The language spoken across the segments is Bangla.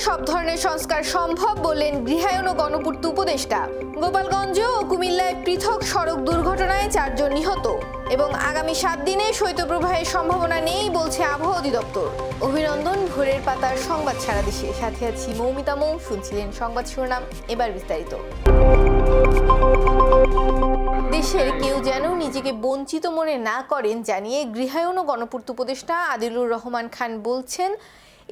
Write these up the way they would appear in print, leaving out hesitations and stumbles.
সব ধরনের সংস্কার সম্ভব বললেন গৃহায়ন ও গণপূর্ত উপদেষ্টা। গোপালগঞ্জ ও কুমিল্লায় পৃথক সড়ক দুর্ঘটনায় 4 জন নিহত এবং আগামী 7 দিনে শৈত্যপ্রবাহের সম্ভাবনা নেই বলছে আবহাওয়া অধিদপ্তর। অভিনন্দন, ভোরের পাতার সংবাদ সারা দেশে, সাথে আছি মৌমিতা মৌ। শুনছিলেন সংবাদ শিরোনাম, এবার বিস্তারিত। দেশের কেউ যেন নিজেকে বঞ্চিত মনে না করেন জানিয়ে গৃহায়ন ও গণপূর্ত উপদেষ্টা আদিলুর রহমান খান বলছেন,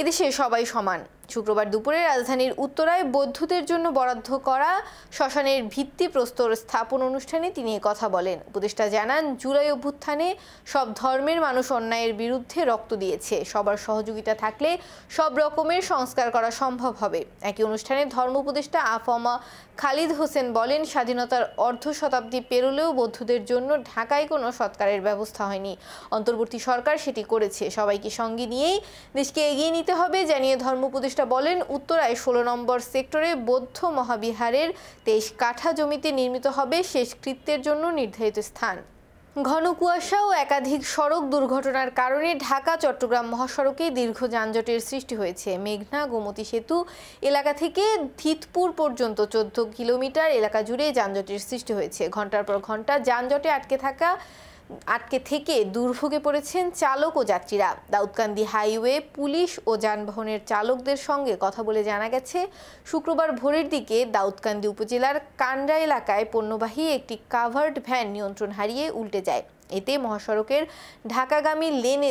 এদেশে সবাই সমান। শুক্রবার দুপুরে রাজধানীর উত্তরায় বৌদ্ধদের জন্য বরাদ্দ করা শ্মশানের ভিত্তিপ্রস্তর স্থাপন অনুষ্ঠানে তিনি কথা বলেন। উপদেষ্টা জানান, জুলাই অভ্যুত্থানে সব ধর্মের মানুষ অন্যায়ের বিরুদ্ধে রক্ত দিয়েছে। সবার সহযোগিতা থাকলে সব রকমের সংস্কার করা সম্ভব হবে। একই অনুষ্ঠানে ধর্ম উপদেষ্টা আফমা খালিদ হোসেন বলেন, স্বাধীনতার অর্ধ শতাব্দী পেরোলেও বৌদ্ধদের জন্য ঢাকায় কোনো সৎকারের ব্যবস্থা হয়নি। অন্তর্বর্তী সরকার সেটি করেছে। সবাইকে সঙ্গে নিয়েই দেশকে এগিয়ে নিতে হবে জানিয়ে ধর্ম উপদেষ্টা বলেন, উত্তরায় 16 নম্বর সেক্টরে বৌদ্ধ মহাবিহারের 23 কাঠা জমিতে নির্মিত হবে শেষকৃত্যের জন্য নির্ধারিত স্থান। ঘন কুয়াশা ও একাধিক সড়ক দুর্ঘটনার কারণে ঢাকা চট্টগ্রাম মহাসড়কে দীর্ঘ যানজটের সৃষ্টি হয়েছে। মেঘনা গোমতী সেতু এলাকা থেকে ধিতপুর পর্যন্ত 14 কিলোমিটার এলাকা জুড়ে যানজটের সৃষ্টি হয়েছে। ঘন্টার পর ঘন্টা যানজটে আটকে থেকে দুর্ভোগে পড়েছেন চালক ও যাত্রীরা। দাউদকান্দি হাইওয়ে পুলিশ ও যানবাহনের চালকদের সঙ্গে কথা বলে জানা গেছে, শুক্রবার ভোরের দিকে দাউদকান্দি উপজেলার কান্ডা এলাকায় পণ্যবাহী একটি কাভার্ড ভ্যান নিয়ন্ত্রণ হারিয়ে উল্টে যায়। এতে মহাসড়কের ঢাকাগামী লেনে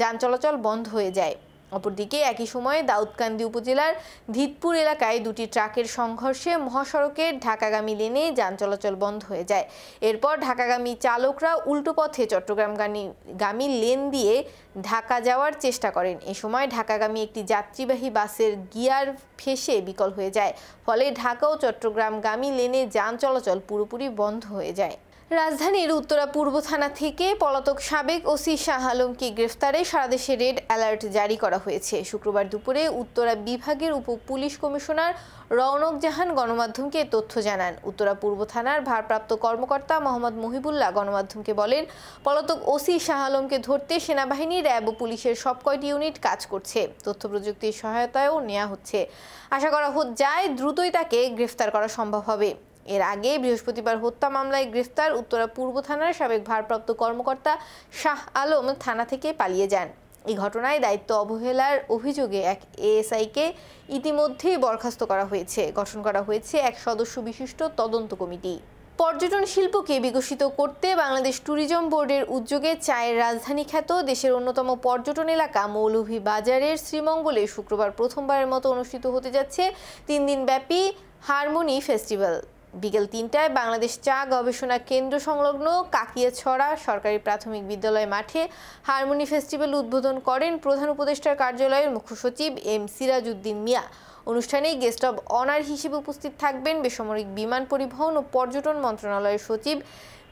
যান চলাচল বন্ধ হয়ে যায়। অপরদিকে একই সময়ে দাউদকান্দি উপজেলার ধিতপুর এলাকায় দুটি ট্রাকের সংঘর্ষে মহাসড়কের ঢাকাগামী লেনে যান চলাচল বন্ধ হয়ে যায়। এরপর ঢাকাগামী চালকরা উল্টো পথে চট্টগ্রামগামী লেন দিয়ে ঢাকা যাওয়ার চেষ্টা করেন। এ সময় ঢাকাগামী একটি যাত্রীবাহী বাসের গিয়ার ফেঁসে বিকল হয়ে যায়। ফলে ঢাকা ও চট্টগ্রামগামী লেনে যান চলাচল পুরোপুরি বন্ধ হয়ে যায়। রাজধানীর উত্তরা পূর্ব থানা থেকে পলাতক সাবেক ওসি শাহ আলমকে গ্রেফতারে সারা দেশে রেড অ্যালার্ট জারি করা হয়েছে। শুক্রবার দুপুরে উত্তরা বিভাগের উপ পুলিশ কমিশনার রওনক জাহান গণমাধ্যমকে তথ্য জানান। উত্তরা পূর্ব থানার ভারপ্রাপ্ত কর্মকর্তা মোহাম্মদ মহিবুল্লাহ গণমাধ্যমকে বলেন, পলাতক ওসি শাহ আলমকে ধরতে সেনাবাহিনী, র্যাব ও পুলিশের সব কয়টি ইউনিট কাজ করছে। তথ্য প্রযুক্তির সহায়তায়ও নেওয়া হচ্ছে। আশা করা যায় দ্রুতই তাকে গ্রেফতার করা সম্ভব হবে। এর আগে বৃহস্পতিবার হত্যা মামলায় গ্রেফতার উত্তরা পূর্ব থানার সাবেক ভারপ্রাপ্ত কর্মকর্তা শাহ আলম থানা থেকে পালিয়ে যান। এই ঘটনায় দায়িত্ব অবহেলার অভিযোগে এক এএসআইকে ইতিমধ্যেই বরখাস্ত করা হয়েছে। গঠন করা হয়েছে এক সদস্য বিশিষ্ট তদন্ত কমিটি। পর্যটন শিল্পকে বিকশিত করতে বাংলাদেশ ট্যুরিজম বোর্ডের উদ্যোগে চায়ের রাজধানী খ্যাত দেশের অন্যতম পর্যটন এলাকা মৌলভীবাজারের শ্রীমঙ্গলে শুক্রবার প্রথমবারের মতো অনুষ্ঠিত হতে যাচ্ছে 3 দিনব্যাপী হারমোনি ফেস্টিভ্যাল। বিকেল 3টায় বাংলাদেশ চা গবেষণা কেন্দ্র সংলগ্ন কাকিয়াছড়া সরকারি প্রাথমিক বিদ্যালয় মাঠে হারমোনি ফেস্টিভ্যাল উদ্বোধন করেন প্রধান উপদেষ্টার কার্যালয়ের মুখ্য সচিব এম সিরাজউদ্দিন মিয়া। অনুষ্ঠানে গেস্ট অব অনার হিসেবে উপস্থিত থাকবেন বেসামরিক বিমান পরিবহন ও পর্যটন মন্ত্রণালয়ের সচিব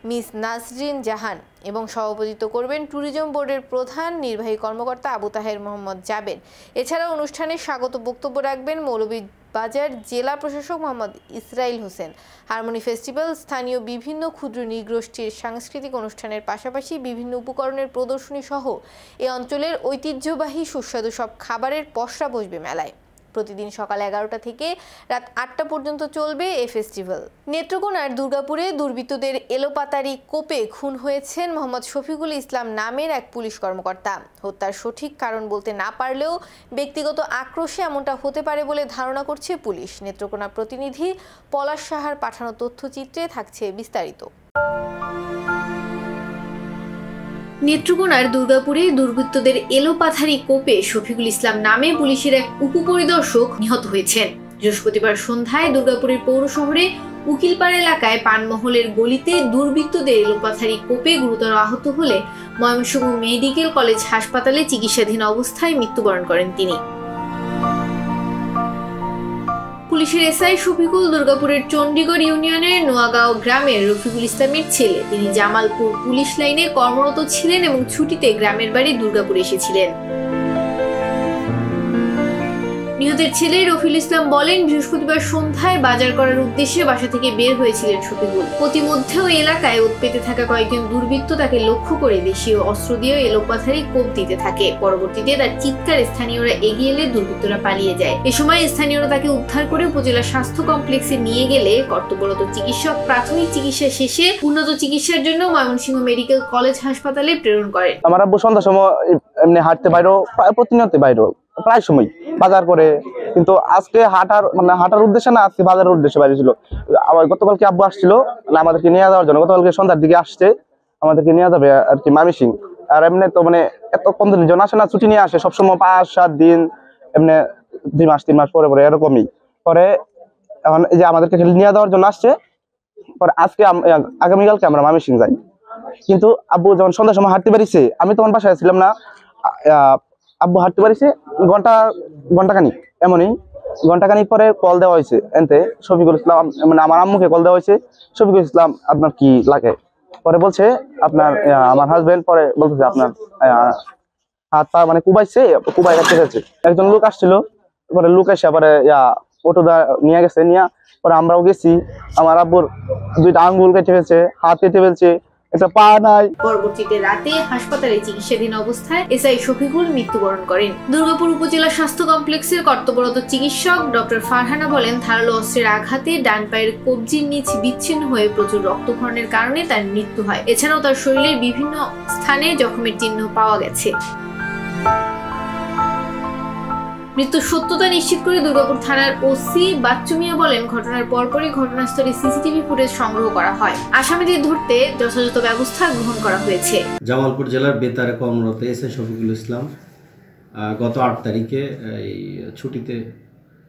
মিস নাসরিন জাহান এবং সভাপতিত্ব করবেন ট্যুরিজম বোর্ডের প্রধান নির্বাহী কর্মকর্তা আবু তাহের মোহাম্মদ জাবের। এছাড়াও অনুষ্ঠানে স্বাগত বক্তব্য রাখবেন মৌলভীবাজার জেলা প্রশাসক মোহাম্মদ ইসরাইল হোসেন। হারমোনি ফেস্টিভ্যাল স্থানীয় বিভিন্ন ক্ষুদ্র নৃগোষ্ঠীর সাংস্কৃতিক অনুষ্ঠানের পাশাপাশি বিভিন্ন উপকরণের প্রদর্শনী সহ এ অঞ্চলের ঐতিহ্যবাহী সুস্বাদু সব খাবারের পসরা বসবে মেলায়। প্রতিদিন সকাল 11টা থেকে রাত 8টা পর্যন্ত চলবে এই ফেস্টিভ্যাল। নেত্রকোনার দুর্গাপুরে দুর্বৃত্তদের এলোপাতাড়ি কোপে খুন হয়েছেন মোহাম্মদ শফিকুল ইসলাম নামের এক পুলিশ কর্মকর্তা। হত্যার সঠিক কারণ বলতে না পারলেও ব্যক্তিগত আক্রোশে এমনটা হতে পারে বলে ধারণা করছে পুলিশ। নেত্রকোনা প্রতিনিধি পলাশ সাহার পাঠানো তথ্যচিত্রে থাকছে বিস্তারিত। নেত্রকোনার দুর্গাপুরে দুর্বৃত্তদের এলোপাথারি কোপে শফিকুল ইসলাম নামে পুলিশের এক উপপরিদর্শক নিহত হয়েছেন। বৃহস্পতিবার সন্ধ্যায় দুর্গাপুরের পৌর শহরে উকিলপাড়া এলাকায় পানমহলের গলিতে দুর্বৃত্তদের এলোপাথারি কোপে গুরুতর আহত হলে ময়মনসিংহ মেডিকেল কলেজ হাসপাতালে চিকিৎসাধীন অবস্থায় মৃত্যুবরণ করেন তিনি। পুলিশের এসআই শফিকুল দুর্গাপুরের চণ্ডীগড় ইউনিয়নের নোয়াগাঁও গ্রামের রফিকুল ইসলামের ছেলে। তিনি জামালপুর পুলিশ লাইনে কর্মরত ছিলেন এবং ছুটিতে গ্রামের বাড়ি দুর্গাপুরে এসেছিলেন। নিহতের ছেলে রফিউল ইসলাম বলেন, বৃহস্পতিবার সন্ধ্যায় বাজার করার উদ্দেশ্যে বাসা থেকে বের হয়েছিলেন শফিকুল। প্রতিমধ্যে ওই এলাকায় উৎপেতে থাকা কয়েকজন দুর্বৃত্ত তাকে লক্ষ্য করে দেশীয় অস্ত্র দিয়ে এলোপাথারি কোপ দিতে থাকে। পরবর্তীতে তার চিৎকার স্থানীয়রা এগিয়ে এলে দুর্বৃত্তরা পালিয়ে যায়। এ সময় স্থানীয়রা তাকে উদ্ধার করে উপজেলা স্বাস্থ্য কমপ্লেক্সে নিয়ে গেলে কর্তব্যরত চিকিৎসক প্রাথমিক চিকিৎসা শেষে উন্নত চিকিৎসার জন্য ময়মনসিংহ মেডিকেল কলেজ হাসপাতালে প্রেরণ করেন। আমার আব্বু সন্ধ্যার সময় এমনি হাঁটতে বাইরো, প্রতিনিয়ত বাইরো, প্রায় সময় বাজার করে, কিন্তু আজকে হাঁটার উদ্দেশ্যে না, আজকে বাজারের উদ্দেশ্যে বাইরে ছিল। আবার গতকালকে আব্বু আসছিল আমাদেরকে নিয়ে যাওয়ার জন্য, গতকালকে সন্ধ্যার দিকে আসছে আমাদেরকে নিয়ে যাবে আর কি ময়মনসিং। আর এমনি তো এত 15 জন আসে না, ছুটি নিয়ে আসে সবসময় 5-7 দিন, এমনি 2 মাস 3 মাস পরে পরে এরকমই। পরে এখন এই যে আমাদেরকে নিয়ে যাওয়ার জন্য আসছে, পরে আজকে আগামীকালকে আমরা ময়মনসিং যাই। কিন্তু আব্বু যখন সন্ধ্যার সময় হাঁটতে পারিছে, আমি তখন বাসায় ছিলাম না, আব্বু হাঁটতে পারিছে ঘন্টাখানিক, এমনই ঘন্টাখানিক পরে কল দেওয়া হয়েছে এনতে শফিকুল ইসলাম, আমার আম্মুকে কল দেওয়া হয়েছে, শফিকুল ইসলাম আপনার কি লাগে? পরে বলছে আপনার আমার হাজবেন্ড, পরে বলতেছে আপনার হাত পা কুবাইছে, কুবাই কাটতে গেছে। একজন লোক আসছিল, পরে লোক এসে পরে অটো নিয়ে গেছে, নিয়ে পরে আমরাও গেছি। আমার আব্বুর 2টা আঙ্গুল কেটে ফেলছে, হাত কেটে ফেলছে, একটা পা নাই। পরবর্তীতে রাতে হাসপাতালে চিকিৎসাধীন অবস্থায় এসআই শফিকুল মৃত্যুবরণ করেন। দুর্গাপুর উপজেলা স্বাস্থ্য কমপ্লেক্সের কর্তব্যরত চিকিৎসক ডক্টর ফারহানা বলেন, ধারালো অস্ত্রের আঘাতে ডান পায়ের কবজির নিচ বিচ্ছিন্ন হয়ে প্রচুর রক্তক্ষরণের কারণে তার মৃত্যু হয়। এছাড়াও তার শরীরের বিভিন্ন স্থানে জখমের চিহ্ন পাওয়া গেছে। মৃত্যুর সত্যতা নিশ্চিত করে দুর্গাপুর থানার ওসি বাচ্চু মিয়া বলেন, ঘটনার পরপরই ঘটনাস্থলে সিসিটিভি ফুটেজ সংগ্রহ করা হয়। আসামিদের ধরতে যথাযথ ব্যবস্থা গ্রহণ করা হয়েছে। জামালপুর জেলার বেতারে কর্মরত এসআই শফিকুল ইসলাম গত 8 তারিখে এই ছুটিতে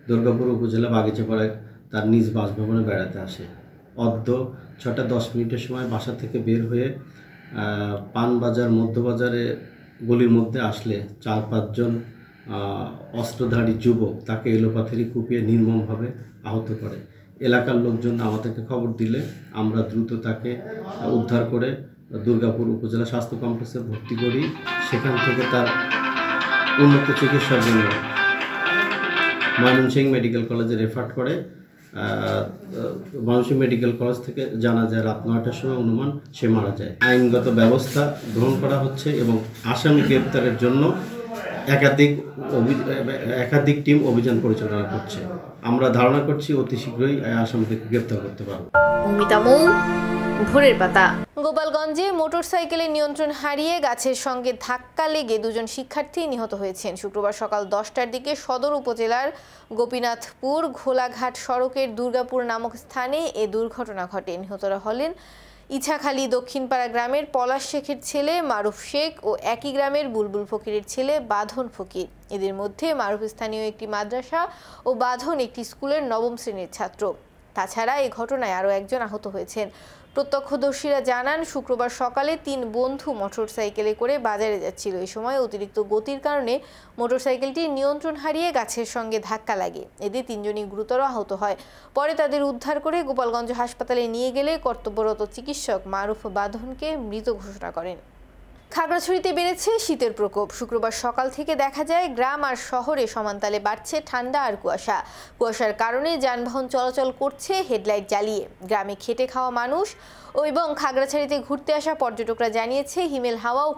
দুর্গাপুর উপজেলা বাগিচাপাড়ায় তার নিজ বাসভবনে বেড়াতে আসে। অদ্য 6:10 সময় বাসা থেকে বের হয়ে পানবাজার মধ্যবাজারে গলির মধ্যে আসলে 4-5 জন অস্ত্রধারী যুবক তাকে এলোপাথারি কুপিয়ে নির্মমভাবে আহত করে। এলাকার লোকজন আমাদেরকে খবর দিলে আমরা দ্রুত তাকে উদ্ধার করে দুর্গাপুর উপজেলা স্বাস্থ্য কমপ্লেক্সে ভর্তি করি। সেখান থেকে তার উন্নত চিকিৎসার জন্য ময়মনসিংহ মেডিকেল কলেজে রেফার করে। ময়মনসিংহ মেডিকেল কলেজ থেকে জানা যায় রাত 9টার সময় অনুমান সে মারা যায়। আইনগত ব্যবস্থা গ্রহণ করা হচ্ছে এবং আসামি গ্রেপ্তারের জন্য একাধিক টিম অভিযান পরিচালনা করছে। আমরা ধারণা করছি অতি শীঘ্রই আসামিদেরকে গ্রেপ্তার করতে পারব। ভোরের পাতা। গোপালগঞ্জে মোটরসাইকেলের নিয়ন্ত্রণ হারিয়ে গাছের সঙ্গে ধাক্কা লেগে 2 জন শিক্ষার্থী নিহত হয়েছেন। শুক্রবার সকাল 10টার দিকে সদর উপজেলার গোপীনাথপুর ঘোলাঘাট সড়কের দুর্গাপুর নামক স্থানে এ দুর্ঘটনা ঘটে। নিহতরা হলেন ইছাখালী দক্ষিণপাড়া গ্রামের পলাশ শেখের ছেলে মারুফ শেখ ও একই গ্রামের বুলবুল ফকিরের ছেলে বাঁধন ফকির। এদের মধ্যে মারুফ স্থানীয় একটি মাদ্রাসা ও বাঁধন একটি স্কুলের 9ম শ্রেণীর ছাত্র। তাছাড়া এই ঘটনায় আরও একজন আহত হয়েছেন। প্রত্যক্ষদর্শীরা জানান, শুক্রবার সকালে 3 বন্ধু মোটরসাইকেলে করে বাজারে যাচ্ছিল। এই সময় অতিরিক্ত গতির কারণে মোটরসাইকেলটি নিয়ন্ত্রণ হারিয়ে গাছের সঙ্গে ধাক্কা লাগে। এদের 3 জনই গুরুতর আহত হয়। পরে তাদের উদ্ধার করে গোপালগঞ্জ হাসপাতালে নিয়ে গেলে কর্তব্যরত চিকিৎসক মারুফ বাঁধনকে মৃত ঘোষণা করেন। খাগড়াছড়িতে বেড়েছে শীতের প্রকোপ। শুক্রবার সকাল থেকে দেখা যায় গ্রাম আর শহরে সমানতালে বাড়ছে ঠান্ডা আর কুয়াশা। কুয়াশার কারণে যানবাহন চলাচল করছে হেডলাইট জ্বালিয়ে। গ্রামে খেটে খাওয়া মানুষ এবং খাগড়াছড়িতে ঘুরতে আসা পর্যটকরা জানিয়েছে, হিমেল হাওয়া ও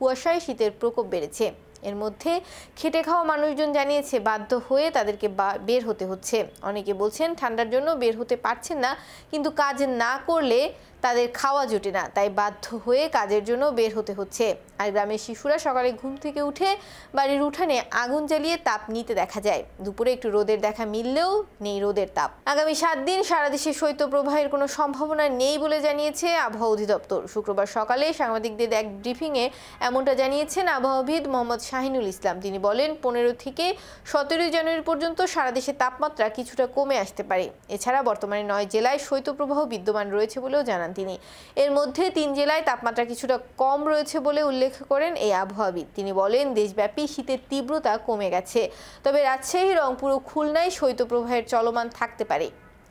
কুয়াশায় শীতের প্রকোপ বেড়েছে। এর মধ্যে খেটে খাওয়া মানুষজন জানিয়েছে বাধ্য হয়ে তাদেরকে বের হতে হচ্ছে। অনেকে বলছেন ঠান্ডার জন্য বের হতে পারছেন না, কিন্তু কাজ না করলে তাদের খাওয়া জোটে না, তাই বাধ্য হয়ে কাজের জন্য বের হতে হচ্ছে। আর গ্রামের শিশুরা সকালে ঘুম থেকে উঠে বাড়ির উঠানে আগুন জ্বালিয়ে তাপ নিতে দেখা যায়। দুপুরে একটু রোদের দেখা মিললেও নেই রোদের তাপ। আগামী 7 দিন সারা দেশে শৈত্যপ্রবাহের কোনো সম্ভাবনা নেই বলে জানিয়েছে আবহাওয়া অধিদপ্তর। শুক্রবার সকালে সাংবাদিকদের এক ব্রিফিংয়ে এমনটা জানিয়েছেন আবহাওয়াবিদ মোহাম্মদ শাহিনুল ইসলাম। তিনি বলেন, 15 থেকে 17 জানুয়ারি পর্যন্ত সারা দেশে তাপমাত্রা কিছুটা কমে আসতে পারে। এছাড়া বর্তমানে 9 জেলায় শৈত্যপ্রবাহ বিদ্যমান রয়েছে বলেও জানান তিনি। এর মধ্যে 3 জেলায় তাপমাত্রা কিছুটা কম রয়েছে বলে উল্লেখ করেন এই আবহাওয়াবিদ। তিনি বলেন, দেশব্যাপী শীতের তীব্রতা কমে গেছে, তবে রাজশাহী, রংপুর ও খুলনায় শৈত্যপ্রবাহের চলমান থাকতে পারে।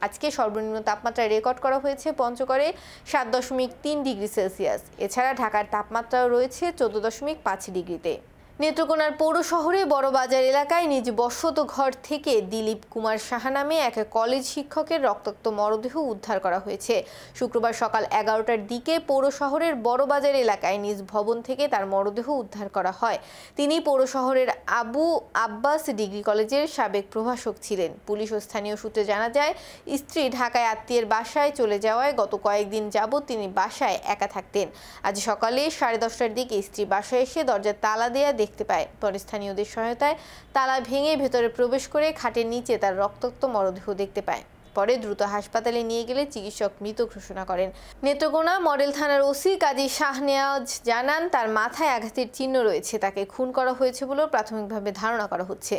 আজকে সর্বনিম্ন তাপমাত্রা রেকর্ড করা হয়েছে পঞ্চগড়ে 7.3 ডিগ্রি সেলসিয়াস। এছাড়া ঢাকার তাপমাত্রাও রয়েছে 14.5 ডিগ্রিতে। নেত্রকোনার পৌর শহরে বড়বাজার এলাকায় নিজ বসত ঘর থেকে দিলীপ কুমার সাহা নামে এক কলেজ শিক্ষকের রক্তাক্ত মরদেহ উদ্ধার করা হয়েছে। শুক্রবার সকাল 11টার দিকে পৌর শহরের বড়বাজার এলাকায় নিজ ভবন থেকে তার মরদেহ উদ্ধার করা হয়। তিনি পৌর শহরের আবু আব্বাস ডিগ্রি কলেজের সাবেক প্রভাষক ছিলেন। পুলিশ ও স্থানীয় সূত্রে জানা যায়, স্ত্রী ঢাকায় আত্মীয়ের বাসায় চলে যাওয়ায় গত কয়েকদিন যাবৎ তিনি বাসায় একা থাকতেন। আজ সকালে 10:30টার দিকে স্ত্রী বাসায় এসে দরজার তালা দেয়া দেখতে পায়। পরে স্থানীয়দের সহায়তায় তালা ভেঙে ভেতরে প্রবেশ করে খাটের নিচে তার রক্তাক্ত মরদেহ দেখতে পায়। পরে দ্রুত হাসপাতালে নিয়ে গেলে চিকিৎসক মৃত ঘোষণা করেন। নেত্রকোনা মডেল থানার ওসি কাজী শাহনেওয়াজ জানান, তার মাথায় আঘাতের চিহ্ন রয়েছে। তাকে খুন করা হয়েছে বলেও প্রাথমিকভাবে ধারণা করা হচ্ছে।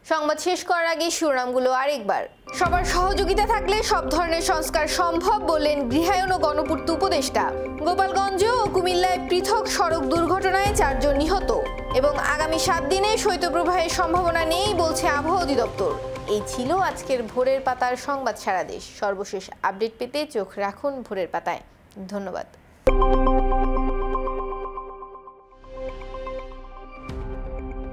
সংবাদ শেষ করার আগে শিরোনামগুলো আরেকবার। সবার সহযোগিতা থাকলে সব ধরনের সংস্কার সম্ভব বললেন গৃহায়ন ও গণপূর্ত উপদেষ্টা। গোপালগঞ্জ ও কুমিল্লায় পৃথক সড়ক দুর্ঘটনায় 4 জন নিহত এবং আগামী 7 দিনে শৈত্যপ্রবাহের সম্ভাবনা নেই বলছে আবহাওয়া অধিদপ্তর। এই ছিল আজকের ভোরের পাতার সংবাদ সারা দেশ। সর্বশেষ আপডেট পেতে চোখ রাখুন ভোরের পাতায়। ধন্যবাদ।